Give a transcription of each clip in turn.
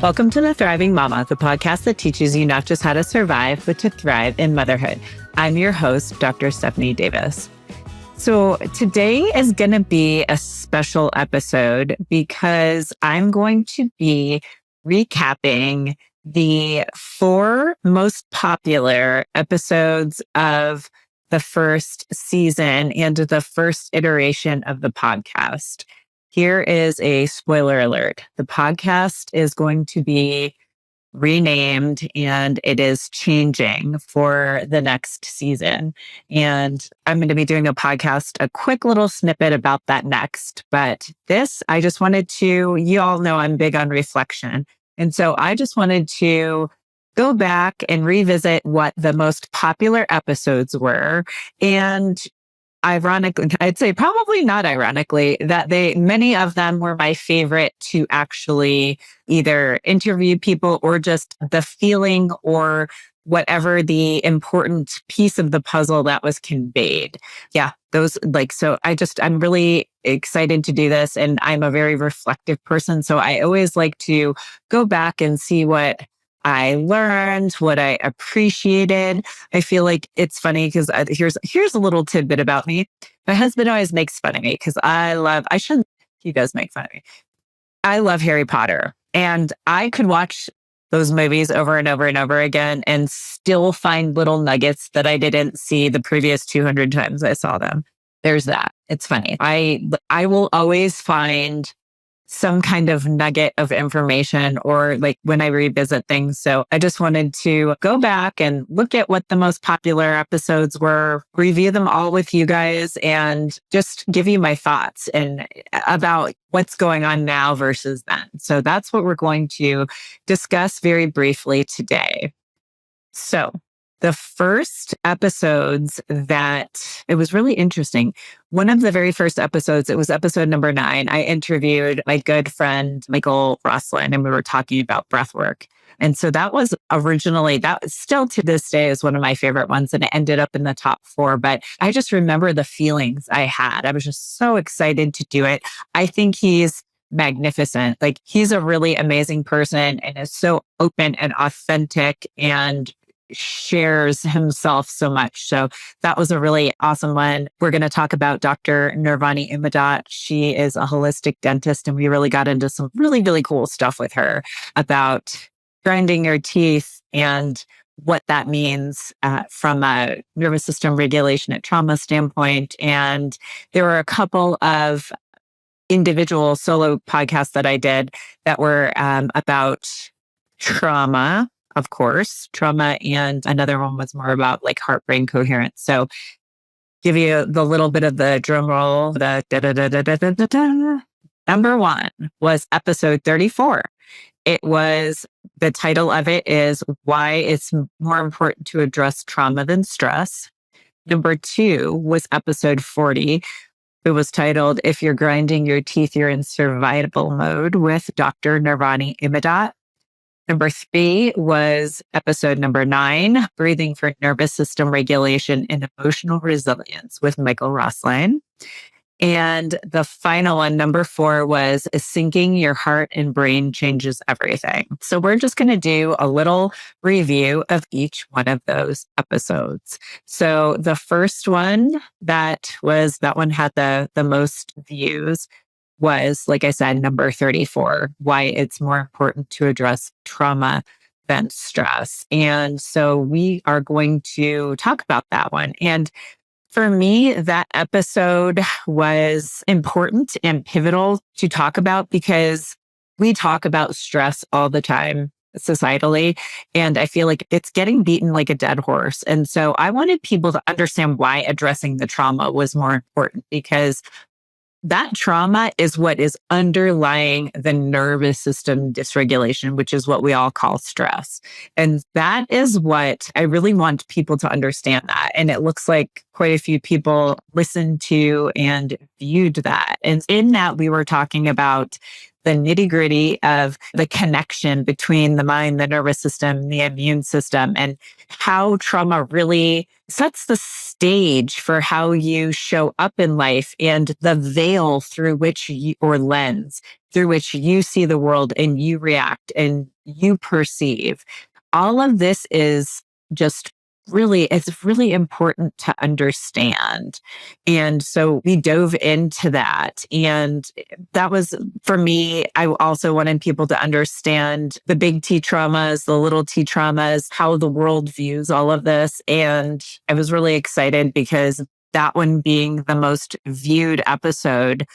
Welcome to The Thriving Mama, the podcast that teaches you not just how to survive, but to thrive in motherhood. I'm your host, Dr. Stephanie Davis. So today is going to be a special episode because I'm going to be recapping the 4 most popular episodes of the first season and the first iteration of the podcast. Here is a spoiler alert. The podcast is going to be renamed and it is changing for the next season. And I'm going to be doing a quick little snippet about that next. But I just wanted to, you all know I'm big on reflection. And so I just wanted to go back and revisit what the most popular episodes were. And ironically, I'd say probably not ironically, that many of them were my favorite to actually either interview people or just the feeling or whatever the important piece of the puzzle that was conveyed. Yeah, I'm really excited to do this. And I'm a very reflective person. So I always like to go back and see what I learned, what I appreciated. I feel like it's funny because here's a little tidbit about me. My husband always makes fun of me because he does make fun of me. I love Harry Potter, and I could watch those movies over and over and over again and still find little nuggets that I didn't see the previous 200 times I saw them. There's that. It's funny. I will always find some kind of nugget of information or like when I revisit things. So I just wanted to go back and look at what the most popular episodes were, review them all with you guys, and just give you my thoughts and about what's going on now versus then. So that's what we're going to discuss very briefly today. So the first episodes it was really interesting. One of the very first episodes, it was episode number 9. I interviewed my good friend, Michael Roesslein, and we were talking about breathwork. And so that was still to this day is one of my favorite ones. And it ended up in the top 4. But I just remember the feelings I had. I was just so excited to do it. I think he's magnificent. Like, he's a really amazing person and is so open and authentic and shares himself so much. So that was a really awesome one. We're going to talk about Dr. Nirvani Imadat. She is a holistic dentist, and we really got into some really, really cool stuff with her about grinding your teeth and what that means from a nervous system regulation and trauma standpoint. And there were a couple of individual solo podcasts that I did that were about trauma. Of course, trauma, and another one was more about like heart-brain coherence. So give you the little bit of the drum roll. Number 1 was episode 34. The title of it is Why It's More Important to Address Trauma Than Stress. Number 2 was episode 40. It was titled If You're Grinding Your Teeth, You're in Survival Mode with Dr. Nirvani Imadat. Number 3 was episode number 9, Breathing for Nervous System Regulation and Emotional Resilience with Michael Roesslein. And the final one, number 4, was Syncing Your Heart and Brain Changes Everything. So we're just going to do a little review of each one of those episodes. So the first one, that one had the most views, was, like I said, number 34, Why It's More Important to Address Trauma Than Stress. And so we are going to talk about that one. And for me, that episode was important and pivotal to talk about because we talk about stress all the time societally. And I feel like it's getting beaten like a dead horse. And so I wanted people to understand why addressing the trauma was more important, because that trauma is what is underlying the nervous system dysregulation, which is what we all call stress. And that is what I really want people to understand that. And it looks like quite a few people listened to and viewed that. And in that, we were talking about the nitty gritty of the connection between the mind, the nervous system, the immune system, and how trauma really sets the stage for how you show up in life and the veil through which you, or lens through which you see the world and you react and you perceive. All of this is just really, it's really important to understand. And so we dove into that. And that was, for me, I also wanted people to understand the big T traumas, the little T traumas, how the world views all of this. And I was really excited because that one being the most viewed episode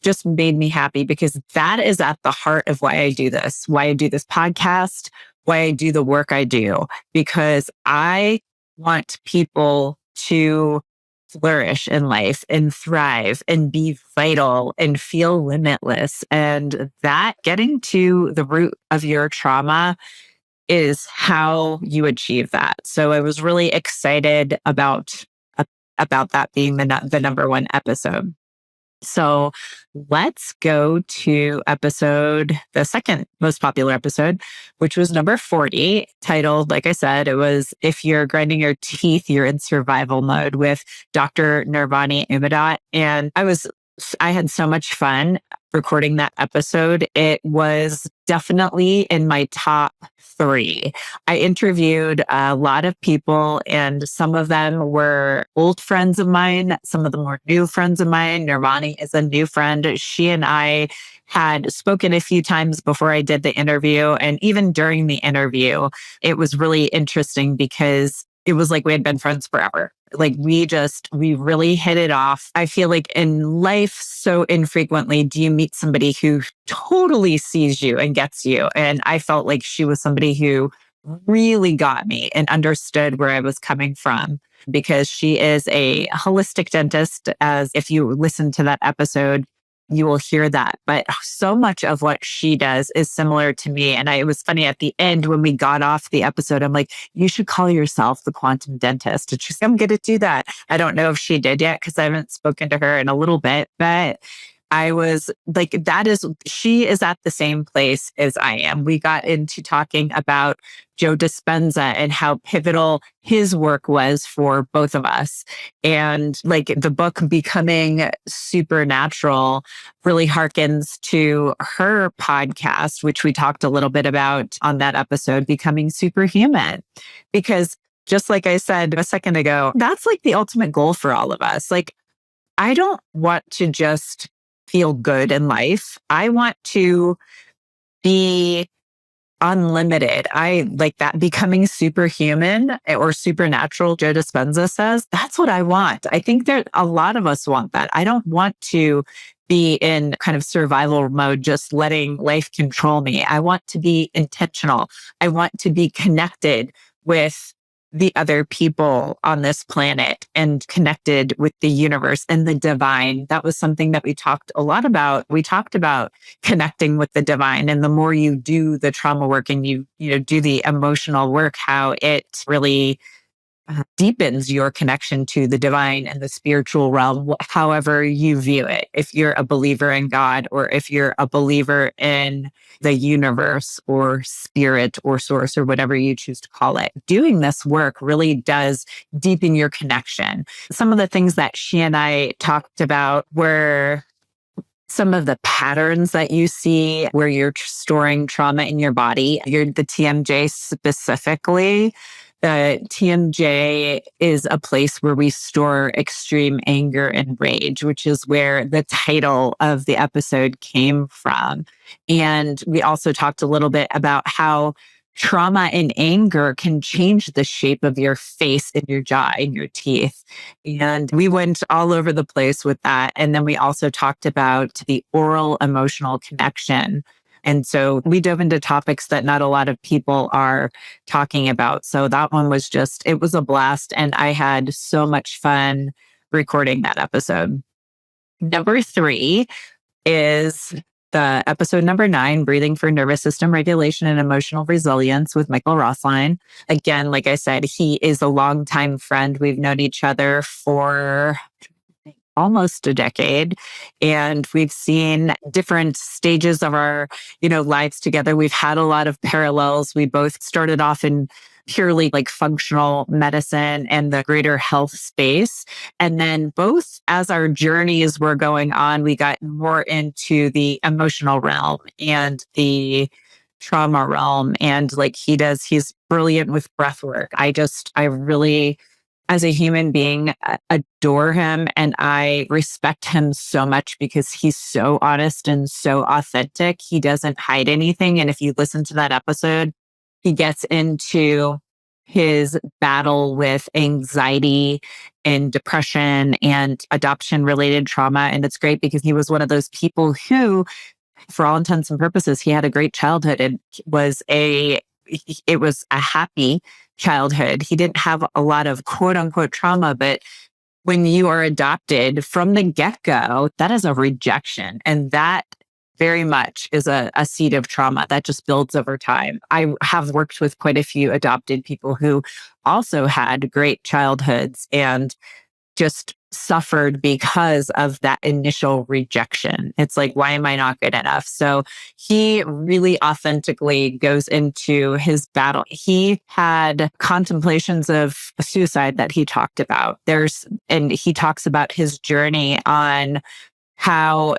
just made me happy, because that is at the heart of why I do this, why I do this podcast, why I do the work I do, because I want people to flourish in life and thrive and be vital and feel limitless. And that, getting to the root of your trauma, is how you achieve that. So I was really excited about that being the number one episode. So let's go to the second most popular episode, which was number 40, titled, like I said, it was "If You're Grinding Your Teeth, You're in Survival Mode," with Dr. Nirvani Umadat. And I had so much fun recording that episode. It was definitely in my top 3. I interviewed a lot of people, and some of them were old friends of mine. Some of them were new friends of mine. Nirvani is a new friend. She and I had spoken a few times before I did the interview. And even during the interview, it was really interesting because it was like we had been friends forever. Like we really hit it off. I feel like in life, so infrequently do you meet somebody who totally sees you and gets you. And I felt like she was somebody who really got me and understood where I was coming from, because she is a holistic dentist. As if you listen to that episode, you will hear that. But so much of what she does is similar to me. And it was funny at the end when we got off the episode, I'm like, you should call yourself the quantum dentist. And she's like, I'm going to do that. I don't know if she did yet, because I haven't spoken to her in a little bit, but I was like, she is at the same place as I am. We got into talking about Joe Dispenza and how pivotal his work was for both of us. And like the book Becoming Supernatural really harkens to her podcast, which we talked a little bit about on that episode, Becoming Superhuman. Because just like I said a second ago, that's like the ultimate goal for all of us. Like, I don't want to just feel good in life. I want to be unlimited. I like that, becoming superhuman or supernatural. Joe Dispenza says that's what I want. I think that a lot of us want that. I don't want to be in kind of survival mode, just letting life control me. I want to be intentional. I want to be connected with the other people on this planet and connected with the universe and the divine. That was something that we talked a lot about. We talked about connecting with the divine. And the more you do the trauma work and you do the emotional work, how it really deepens your connection to the divine and the spiritual realm, however you view it. If you're a believer in God, or if you're a believer in the universe or spirit or source or whatever you choose to call it, doing this work really does deepen your connection. Some of the things that she and I talked about were some of the patterns that you see where you're storing trauma in your body. The TMJ specifically. The TMJ is a place where we store extreme anger and rage, which is where the title of the episode came from. And we also talked a little bit about how trauma and anger can change the shape of your face and your jaw and your teeth. And we went all over the place with that. And then we also talked about the oral emotional connection. And so we dove into topics that not a lot of people are talking about. So that one was it was a blast. And I had so much fun recording that episode. Number 3 is the episode number 9, Breathing for Nervous System Regulation and Emotional Resilience, with Michael Roesslein. Again, like I said, he is a longtime friend. We've known each other for almost a decade. And we've seen different stages of our, lives together. We've had a lot of parallels. We both started off in purely like functional medicine and the greater health space. And then both as our journeys were going on, we got more into the emotional realm and the trauma realm. And like he's brilliant with breath work. I really, as a human being, adore him and I respect him so much because he's so honest and so authentic. He doesn't hide anything. And if you listen to that episode, he gets into his battle with anxiety and depression and adoption related trauma. And it's great because he was one of those people who, for all intents and purposes, he had a great childhood and it was a happy childhood. He didn't have a lot of quote unquote trauma, but when you are adopted from the get-go, that is a rejection. And that very much is a seed of trauma that just builds over time. I have worked with quite a few adopted people who also had great childhoods and just suffered because of that initial rejection. It's like, why am I not good enough? So he really authentically goes into his battle. He had contemplations of suicide that he talked about. And he talks about his journey on how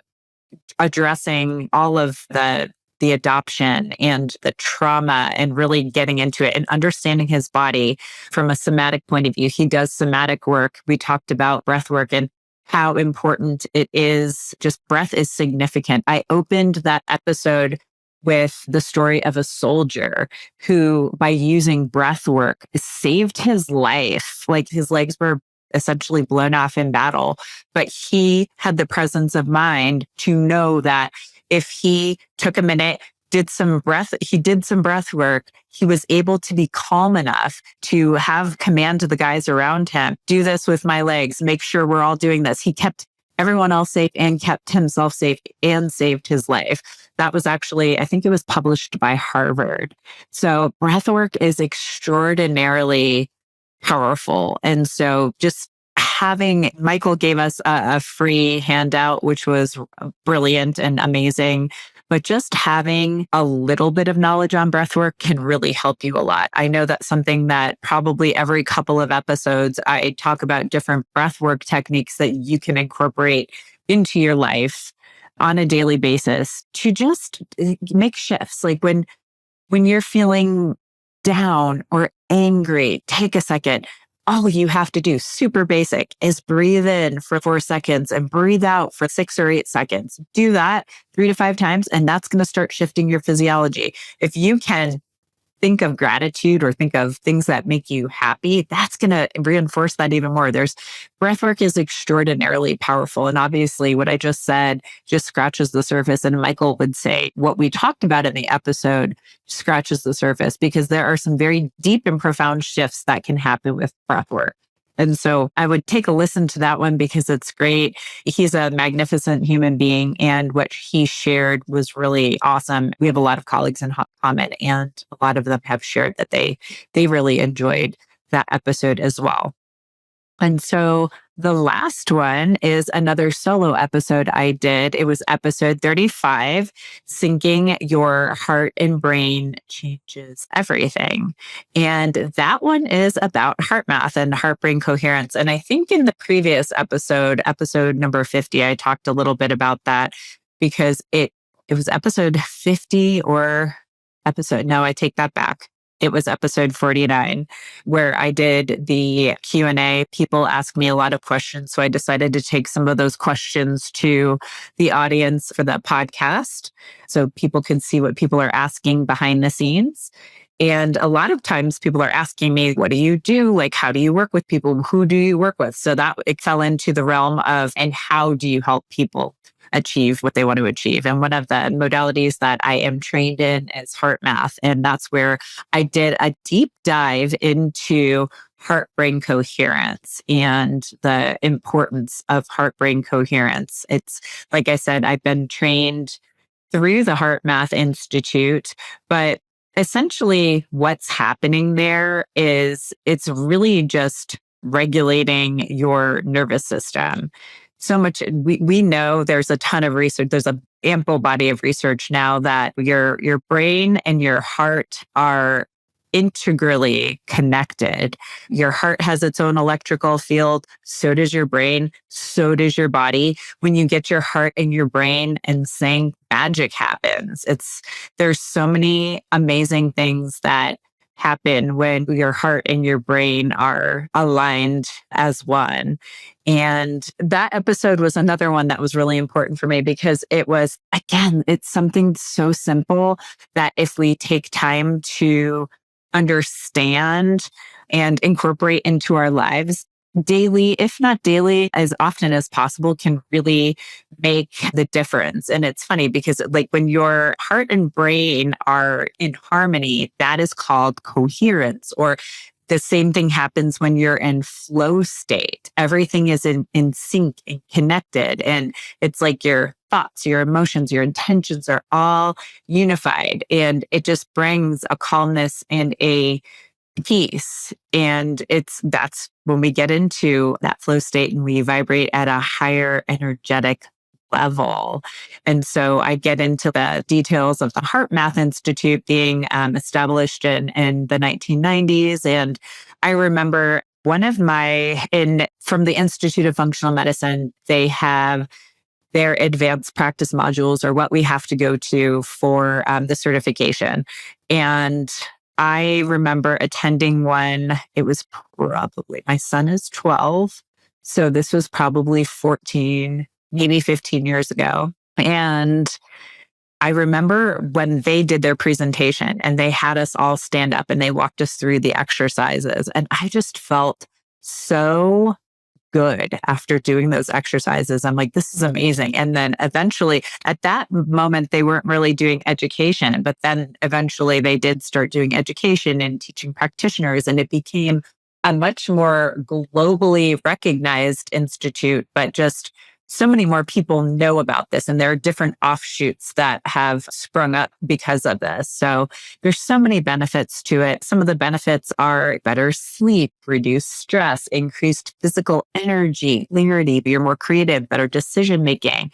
addressing all of the adoption and the trauma and really getting into it and understanding his body from a somatic point of view. He does somatic work. We talked about breath work and how important it is. Just breath is significant. I opened that episode with the story of a soldier who, by using breath work, saved his life. Like his legs were essentially blown off in battle, but he had the presence of mind to know that if he took a minute, did some breath work, he was able to be calm enough to have command to the guys around him. Do this with my legs. Make sure we're all doing this. He kept everyone else safe and kept himself safe and saved his life. That was actually, I think it was published by Harvard. So breathwork is extraordinarily powerful. And so just Michael gave us a free handout, which was brilliant and amazing. But just having a little bit of knowledge on breathwork can really help you a lot. I know that's something that probably every couple of episodes, I talk about different breathwork techniques that you can incorporate into your life on a daily basis to just make shifts. Like when you're feeling down or angry, take a second. All you have to do, super basic, is breathe in for 4 seconds and breathe out for 6 or 8 seconds. Do that 3 to 5 times, and that's going to start shifting your physiology. If you can think of gratitude or think of things that make you happy, that's going to reinforce that even more. Breathwork is extraordinarily powerful. And obviously what I just said just scratches the surface. And Michael would say what we talked about in the episode scratches the surface because there are some very deep and profound shifts that can happen with breathwork. And so I would take a listen to that one because it's great. He's a magnificent human being and what he shared was really awesome. We have a lot of colleagues in common and a lot of them have shared that they really enjoyed that episode as well. And so the last one is another solo episode I did. It was episode 35, Syncing Your Heart and Brain Changes Everything. And that one is about HeartMath and heart-brain coherence. And I think in the previous episode number 50, I talked a little bit about that because it was episode 50 I take that back. It was episode 49 where I did the Q&A. People ask me a lot of questions. So I decided to take some of those questions to the audience for the podcast so people can see what people are asking behind the scenes. And a lot of times people are asking me, what do you do? Like, how do you work with people? Who do you work with? So that it fell into the realm of, and how do you help people achieve what they want to achieve? And one of the modalities that I am trained in is HeartMath. And that's where I did a deep dive into heart-brain coherence and the importance of heart-brain coherence. It's like I said, I've been trained through the HeartMath Institute, but essentially what's happening there is it's really just regulating your nervous system. so much. We know there's a ton of research. There's a ample body of research now that your brain and your heart are integrally connected. Your heart has its own electrical field. So does your brain. So does your body. When you get your heart and your brain in sync, magic happens. There's so many amazing things that happen when your heart and your brain are aligned as one. And that episode was another one that was really important for me because it was, again, it's something so simple that if we take time to understand and incorporate into our lives daily, if not daily, as often as possible, can really make the difference. And it's funny because like when your heart and brain are in harmony, that is called coherence. Or the same thing happens when you're in flow state. Everything is in sync and connected. And it's like your thoughts, your emotions, your intentions are all unified. And it just brings a calmness and a peace. And that's when we get into that flow state and we vibrate at a higher energetic level. And so I get into the details of the HeartMath Institute being established in the 1990s. And I remember from the Institute of Functional Medicine, they have their advanced practice modules or what we have to go to for the certification. And I remember attending one. It was probably, my son is 12. So this was probably 14, maybe 15 years ago. And I remember when they did their presentation and they had us all stand up and they walked us through the exercises. And I just felt so good after doing those exercises. I'm like, this is amazing. And then eventually at that moment, they weren't really doing education, but then eventually they did start doing education and teaching practitioners. And it became a much more globally recognized institute, but just so many more people know about this. And there are different offshoots that have sprung up because of this. So there's so many benefits to it. Some of the benefits are better sleep, reduced stress, increased physical energy, clarity, you're more creative, better decision making,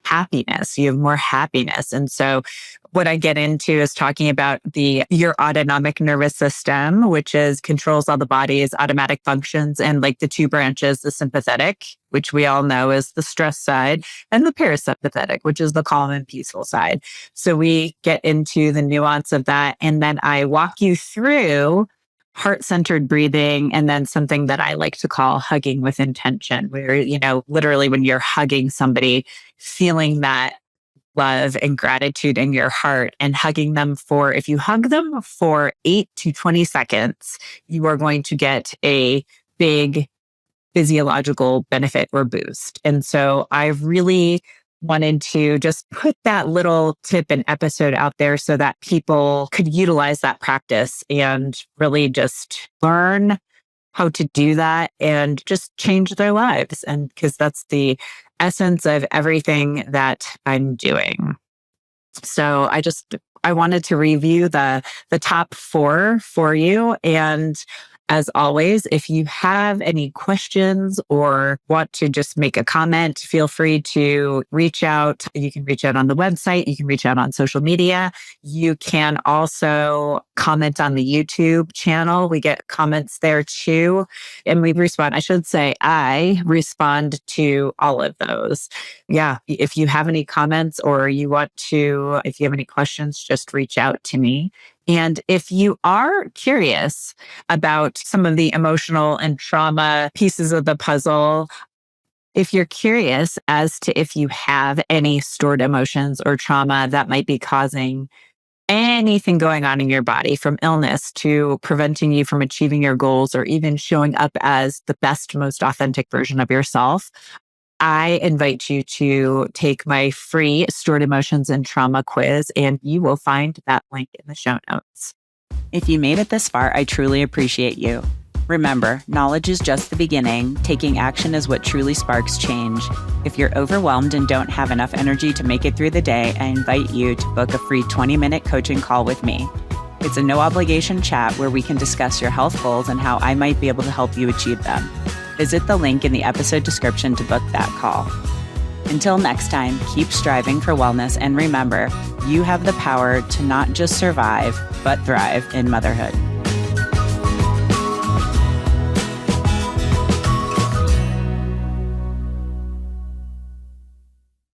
happiness, you have more happiness. And so what I get into is talking about your autonomic nervous system, which controls all the body's automatic functions, and like the two branches, the sympathetic, which we all know is the stress side, and the parasympathetic, which is the calm and peaceful side. So we get into the nuance of that. And then I walk you through heart-centered breathing, and then something that I like to call hugging with intention, where, literally when you're hugging somebody, feeling that love and gratitude in your heart and hugging them if you hug them for 8 to 20 seconds, you are going to get a big physiological benefit or boost. And so I really wanted to just put that little tip and episode out there so that people could utilize that practice and really just learn how to do that and just change their lives. And because that's the essence of everything that I'm doing. So I wanted to review the top 4 for you. And as always, if you have any questions or want to just make a comment, feel free to reach out. You can reach out on the website. You can reach out on social media. You can also comment on the YouTube channel. We get comments there too. And we respond. I respond to all of those. Yeah. If you have any comments or if you have any questions, just reach out to me. And if you are curious about some of the emotional and trauma pieces of the puzzle, if you're curious as to if you have any stored emotions or trauma that might be causing anything going on in your body, from illness to preventing you from achieving your goals or even showing up as the best, most authentic version of yourself, I invite you to take my free Stored Emotions and Trauma quiz, and you will find that link in the show notes. If you made it this far, I truly appreciate you. Remember, knowledge is just the beginning. Taking action is what truly sparks change. If you're overwhelmed and don't have enough energy to make it through the day, I invite you to book a free 20-minute coaching call with me. It's a no-obligation chat where we can discuss your health goals and how I might be able to help you achieve them. Visit the link in the episode description to book that call. Until next time, keep striving for wellness, and remember, you have the power to not just survive, but thrive in motherhood.